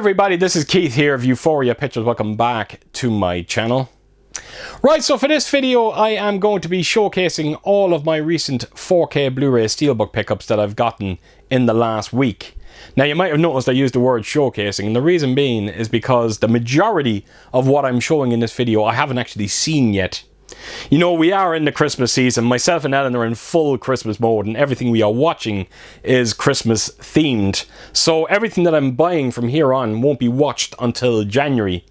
everybody, this is Keith here of Euphoria Pictures. Welcome back to my channel. Right, so for this video I am going to be showcasing all of my recent 4K Blu-ray Steelbook pickups that I've gotten in the last week. Now you might have noticed I used the word showcasing, and the reason being is because the majority of what I'm showing in this video I haven't actually seen yet. You know, we are in the Christmas season. Myself and Ellen are in full Christmas mode, and everything we are watching is Christmas themed. So everything that I'm buying from here on won't be watched until January.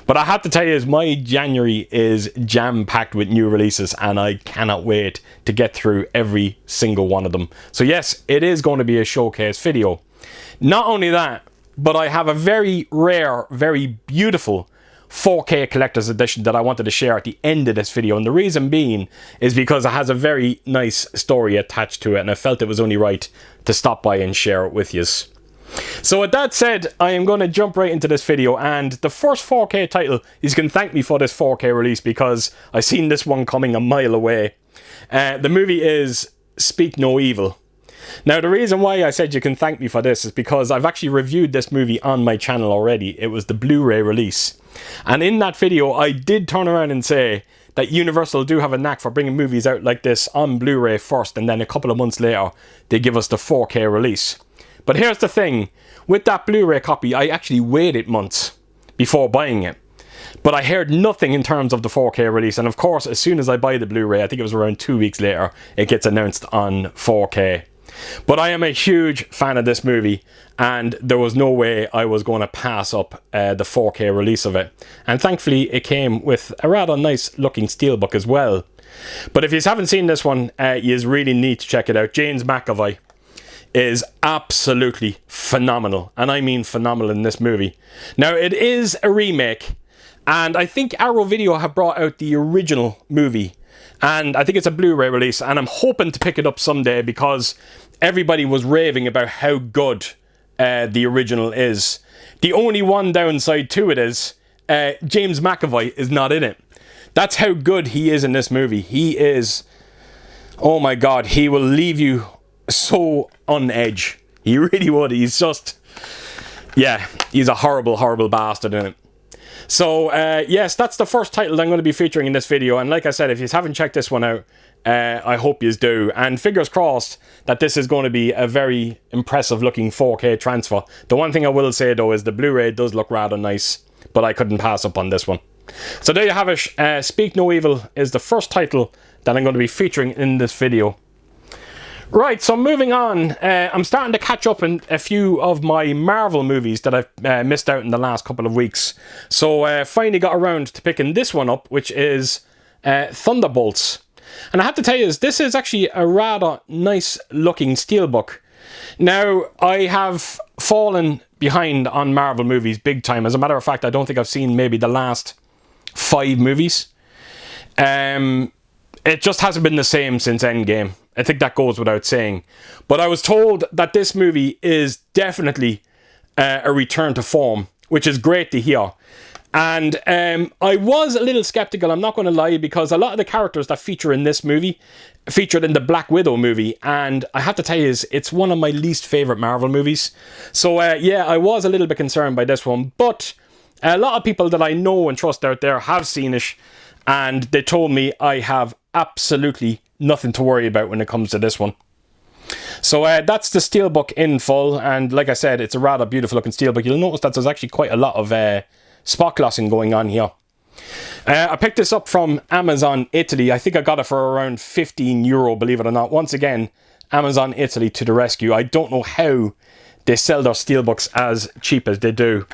But I have to tell you, my January is jam-packed with new releases, and I cannot wait to get through every single one of them. So yes, it is going to be a showcase video. Not only that, but I have a very rare, very beautiful 4K collector's edition that I wanted to share at the end of this video, and the reason being is because it has a very nice story attached to it, and I felt it was only right to stop by and share it with you. So with that said, I am going to jump right into this video, and the first 4K title, you can thank me for this 4K release because I seen this one coming a mile away. The movie is Speak No Evil. Now the reason why I said you can thank me for this is because I've actually reviewed this movie on my channel already. It was the Blu-ray release. And in that video I did turn around and say that Universal do have a knack for bringing movies out like this on Blu-ray first, and then a couple of months later they give us the 4K release. But here's the thing, with that Blu-ray copy I actually waited months before buying it. But I heard nothing in terms of the 4K release, and of course as soon as I buy the Blu-ray, I think it was around 2 weeks later, it gets announced on 4K. But I am a huge fan of this movie, and there was no way I was going to pass up the 4K release of it. And thankfully it came with a rather nice looking steelbook as well. But if you haven't seen this one, you really need to check it out. James McAvoy is absolutely phenomenal, and I mean phenomenal in this movie. Now it is a remake, and I think Arrow Video have brought out the original movie, and I think it's a Blu-ray release, and I'm hoping to pick it up someday because everybody was raving about how good the original is. The only one downside to it is James McAvoy is not in it. That's how good he is in this movie. He is, oh my god, he will leave you so on edge. He really would. He's just, yeah, he's a horrible, horrible bastard in it. So yes, that's the first title I'm going to be featuring in this video, and like I said, if you haven't checked this one out, I hope you do, and fingers crossed that this is going to be a very impressive looking 4K transfer. The one thing I will say though is the Blu-ray does look rather nice, but I couldn't pass up on this one. So there you have it. Speak No Evil is the first title that I'm going to be featuring in this video. Right, so moving on, I'm starting to catch up in a few of my Marvel movies that I've missed out in the last couple of weeks. So finally got around to picking this one up, which is Thunderbolts. And I have to tell you, this is actually a rather nice looking steelbook. Now, I have fallen behind on Marvel movies big time. As a matter of fact, I don't think I've seen maybe the last 5 movies. It just hasn't been the same since Endgame. I think that goes without saying. But I was told that this movie is definitely a return to form, which is great to hear. And I was a little skeptical, I'm not going to lie, because a lot of the characters that feature in this movie featured in the Black Widow movie, and I have to tell you, it's one of my least favourite Marvel movies. So yeah, I was a little bit concerned by this one, but a lot of people that I know and trust out there have seen it, and they told me I have absolutely nothing to worry about when it comes to this one. So that's the steelbook in full, and like I said, it's a rather beautiful looking steelbook. You'll notice that there's actually quite a lot of spot glossing going on here. I picked this up from Amazon Italy. I think I got it for around €15, believe it or not. Once again, Amazon Italy to the rescue. I don't know how they sell their steelbooks as cheap as they do.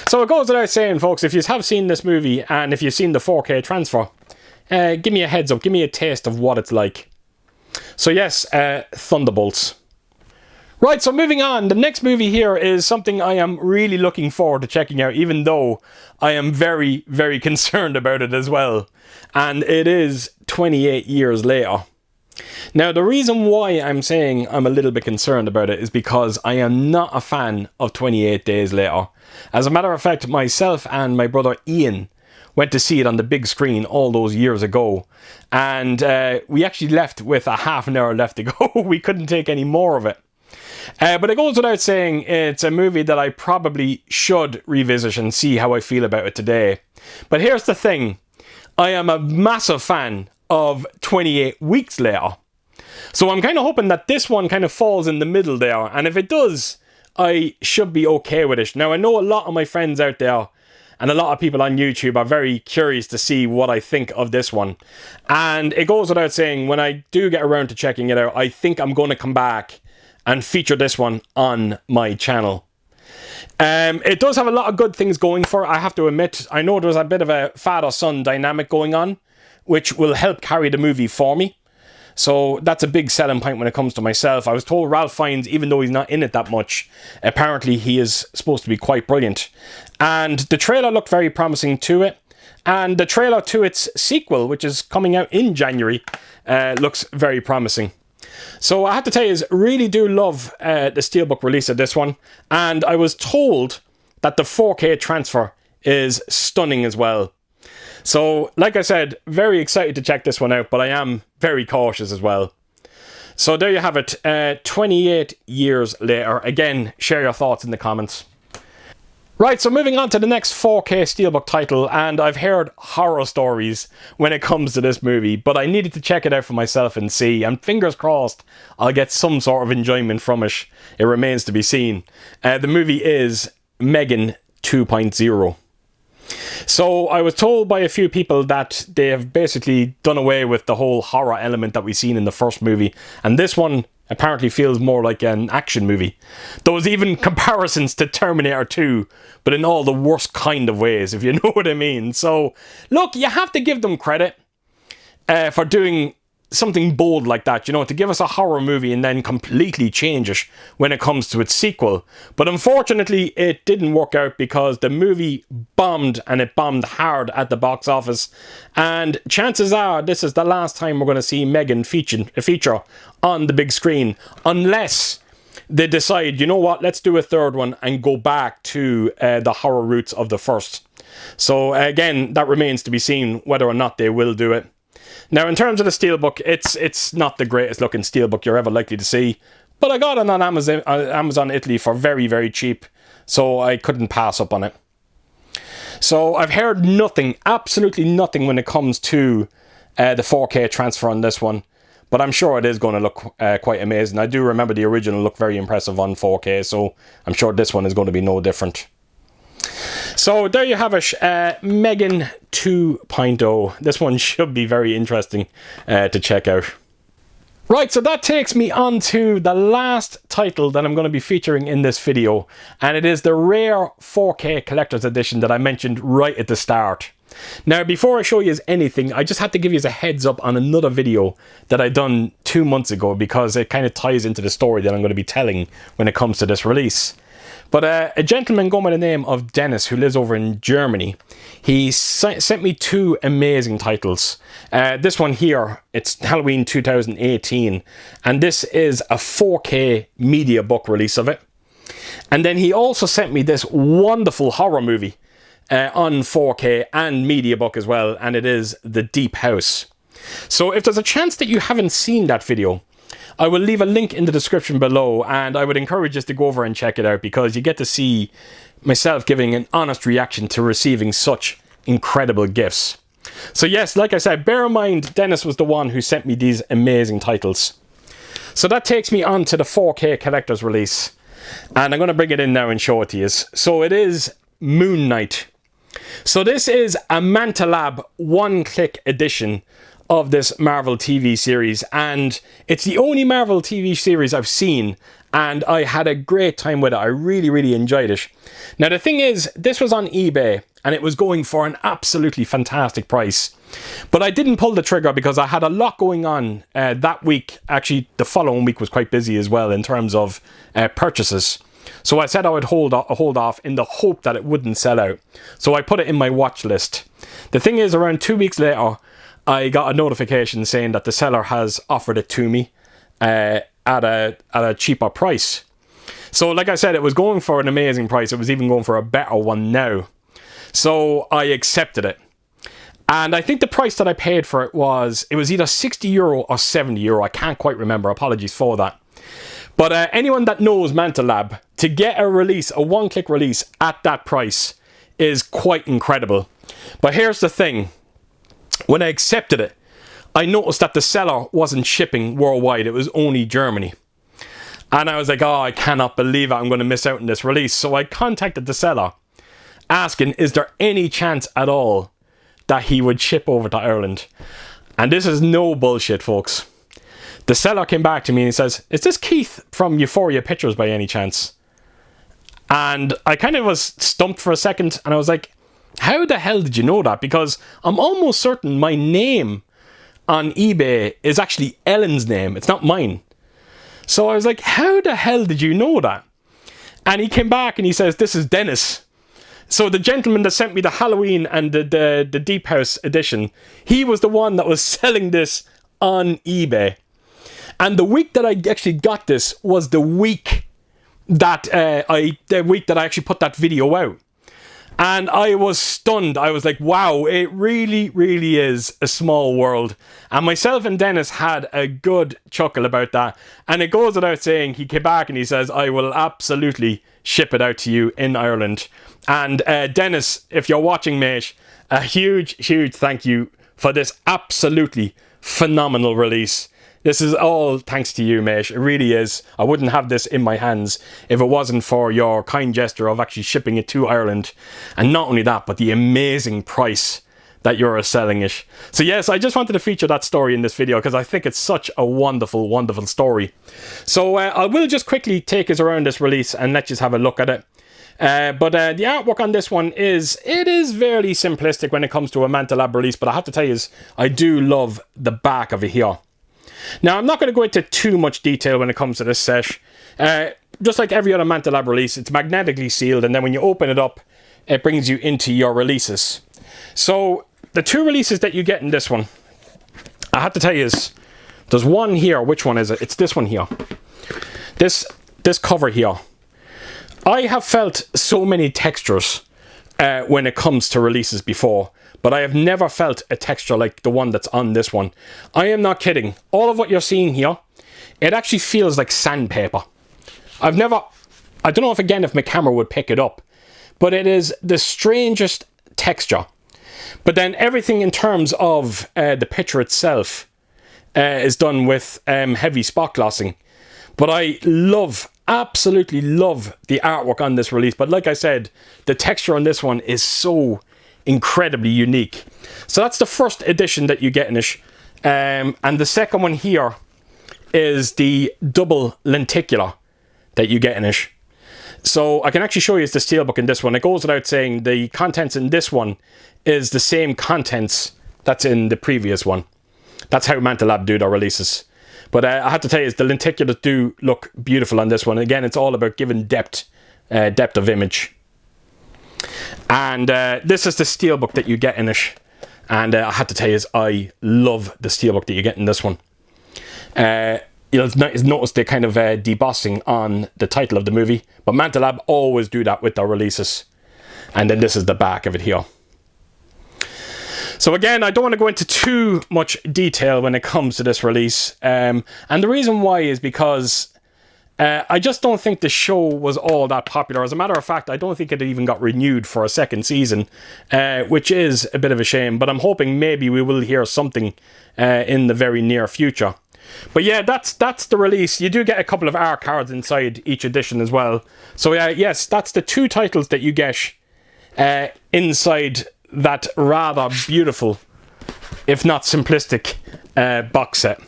So it goes without saying, folks, if you have seen this movie and if you've seen the 4K transfer, give me a heads up, give me a taste of what it's like. So yes, Thunderbolts. Right, so moving on, the next movie here is something I am really looking forward to checking out, even though I am very, very concerned about it as well. And it is 28 years later. Now, the reason why I'm saying I'm a little bit concerned about it is because I am not a fan of 28 Days Later. As a matter of fact, myself and my brother Ian went to see it on the big screen all those years ago, and we actually left with a half an hour left to go. We couldn't take any more of it. But it goes without saying, it's a movie that I probably should revisit and see how I feel about it today. But here's the thing. I am a massive fan of 28 Weeks Later. So I'm kind of hoping that this one kind of falls in the middle there. And if it does, I should be okay with it. Now, I know a lot of my friends out there and a lot of people on YouTube are very curious to see what I think of this one. And it goes without saying, when I do get around to checking it out, I think I'm going to come back and feature this one on my channel. It does have a lot of good things going for it, I have to admit. I know there's a bit of a father-son dynamic going on, which will help carry the movie for me. So that's a big selling point when it comes to myself. I was told Ralph Fiennes, even though he's not in it that much, apparently he is supposed to be quite brilliant. And the trailer looked very promising to it. And the trailer to its sequel, which is coming out in January, looks very promising. So I have to tell you, I really do love the Steelbook release of this one. And I was told that the 4K transfer is stunning as well. So, like I said, very excited to check this one out, but I am very cautious as well. So there you have it, 28 years later. Again, share your thoughts in the comments. Right, so moving on to the next 4K Steelbook title, and I've heard horror stories when it comes to this movie, but I needed to check it out for myself and see, and fingers crossed I'll get some sort of enjoyment from it. It remains to be seen. The movie is Megan 2.0. So I was told by a few people that they have basically done away with the whole horror element that we've seen in the first movie, and this one apparently feels more like an action movie. There was even comparisons to Terminator 2, but in all the worst kind of ways, if you know what I mean. So look, you have to give them credit for doing something bold like that, you know, to give us a horror movie and then completely change it when it comes to its sequel. But unfortunately, it didn't work out because the movie bombed, and it bombed hard at the box office. And chances are this is the last time we're going to see Megan feature on the big screen, unless they decide, you know what, let's do a third one and go back to the horror roots of the first. So again, that remains to be seen whether or not they will do it. Now, in terms of the Steelbook, it's not the greatest looking Steelbook you're ever likely to see, but I got it on Amazon Italy for very, very cheap, so I couldn't pass up on it. So I've heard nothing, absolutely nothing when it comes to the 4K transfer on this one, but I'm sure it is going to look quite amazing. I do remember the original looked very impressive on 4K, so I'm sure this one is going to be no different. So there you have it, Megan 2.0. This one should be very interesting to check out. Right, so that takes me on to the last title that I'm going to be featuring in this video, and it is the rare 4K collector's edition that I mentioned right at the start. Now, before I show you anything, I just have to give you a heads up on another video that I done 2 months ago, because it kind of ties into the story that I'm going to be telling when it comes to this release. But a gentleman going by the name of Dennis, who lives over in Germany, he sent me two amazing titles. This one here, it's Halloween 2018, and this is a 4K Mediabook release of it. And then he also sent me this wonderful horror movie on 4K and Mediabook as well, and it is The Deep House. So if there's a chance that you haven't seen that video, I will leave a link in the description below, and I would encourage you to go over and check it out, because you get to see myself giving an honest reaction to receiving such incredible gifts. So yes, like I said, bear in mind Dennis was the one who sent me these amazing titles. So that takes me on to the 4K collector's release, and I'm going to bring it in now and show it to you. So it is Moon Knight. So this is a Mantalab one-click edition of this Marvel TV series, and it's the only Marvel TV series I've seen, and I had a great time with it. I really, really enjoyed it. Now the thing is, this was on eBay, and it was going for an absolutely fantastic price. But I didn't pull the trigger because I had a lot going on that week. Actually, the following week was quite busy as well in terms of purchases. So I said I would hold off in the hope that it wouldn't sell out. So I put it in my watch list. The thing is, around 2 weeks later, I got a notification saying that the seller has offered it to me at a cheaper price. So like I said, it was going for an amazing price. It was even going for a better one now. So I accepted it. And I think the price that I paid for it was either €60 or €70. I can't quite remember. Apologies for that. But anyone that knows Mantalab, to get a release, a one-click release at that price is quite incredible. But here's the thing. When I accepted it, I noticed that the seller wasn't shipping worldwide. It was only Germany. And I was like, oh, I cannot believe it. I'm going to miss out on this release. So I contacted the seller asking, is there any chance at all that he would ship over to Ireland? And this is no bullshit, folks. The seller came back to me and he says, is this Keith from Euphoria Pictures by any chance? And I kind of was stumped for a second, and I was like, how the hell did you know that? Because I'm almost certain my name on eBay is actually Ellen's name. It's not mine. So I was like, how the hell did you know that? And he came back and he says, this is Dennis. So the gentleman that sent me the Halloween and the Deep House edition, he was the one that was selling this on eBay. And the week that I actually got this was the week that I actually put that video out. And I was stunned. I was like, wow, it really, really is a small world. And myself and Dennis had a good chuckle about that. And it goes without saying, he came back and he says, I will absolutely ship it out to you in Ireland. And Dennis, if you're watching, mate, a huge, huge thank you for this absolutely phenomenal release. This is all thanks to you, mate. It really is. I wouldn't have this in my hands if it wasn't for your kind gesture of actually shipping it to Ireland. And not only that, but the amazing price that you're selling it. So yes, I just wanted to feature that story in this video because I think it's such a wonderful, wonderful story. So I will just quickly take us around this release and let you have a look at it. But the artwork on this one is very simplistic when it comes to a Mantalab release, but I have to tell you, I do love the back of it here. Now, I'm not going to go into too much detail when it comes to this set. Just like every other Mantalab release, it's magnetically sealed, and then when you open it up, it brings you into your releases. So, the two releases that you get in this one, I have to tell you, there's one here. Which one is it? It's this one here. This cover here. I have felt so many textures when it comes to releases before, but I have never felt a texture like the one that's on this one. I am not kidding. All of what you're seeing here, it actually feels like sandpaper. I don't know if my camera would pick it up, but it is the strangest texture. But then everything in terms of the picture itself is done with heavy spot glossing. But I absolutely love the artwork on this release. But like I said, the texture on this one is so incredibly unique. So that's the first edition that you get in it. And the second one here is the double lenticular that you get in it. So I can actually show you the steelbook in this one. It goes without saying the contents in this one is the same contents that's in the previous one. That's how Mantalab do their releases. But I have to tell you, the lenticulars do look beautiful on this one. Again, it's all about giving depth of image. And this is the steelbook that you get in it. And I have to tell you, I love the steelbook that you get in this one. You'll notice the kind of debossing on the title of the movie. But Mantalab always do that with their releases. And then this is the back of it here. So again, I don't want to go into too much detail when it comes to this release. And the reason why is because I just don't think the show was all that popular. As a matter of fact, I don't think it even got renewed for a second season, which is a bit of a shame. But I'm hoping maybe we will hear something in the very near future. But yeah, that's the release. You do get a couple of art cards inside each edition as well. So yes, that's the two titles that you get inside that rather beautiful, if not simplistic, box set.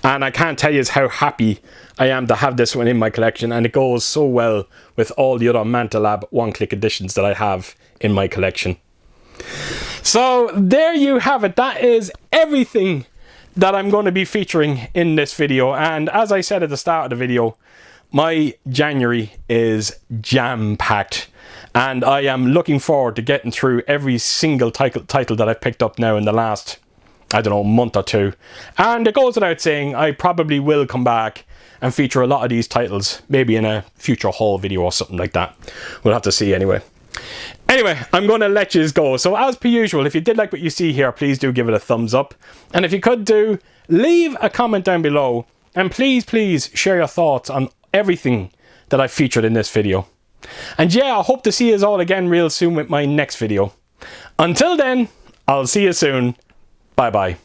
And I can't tell you how happy I am to have this one in my collection, and it goes so well with all the other Mantalab one-click editions that I have in my collection. So there you have it. That is everything that I'm going to be featuring in this video. And as I said at the start of the video, my January is jam-packed. And I am looking forward to getting through every single title that I've picked up now in the last, I don't know, month or two. And it goes without saying, I probably will come back and feature a lot of these titles, maybe in a future haul video or something like that. We'll have to see anyway. Anyway, I'm going to let you go. So as per usual, if you did like what you see here, please do give it a thumbs up. And if you could leave a comment down below And please share your thoughts on everything that I featured in this video. And yeah, I hope to see you all again real soon with my next video. Until then, I'll see you soon. Bye bye.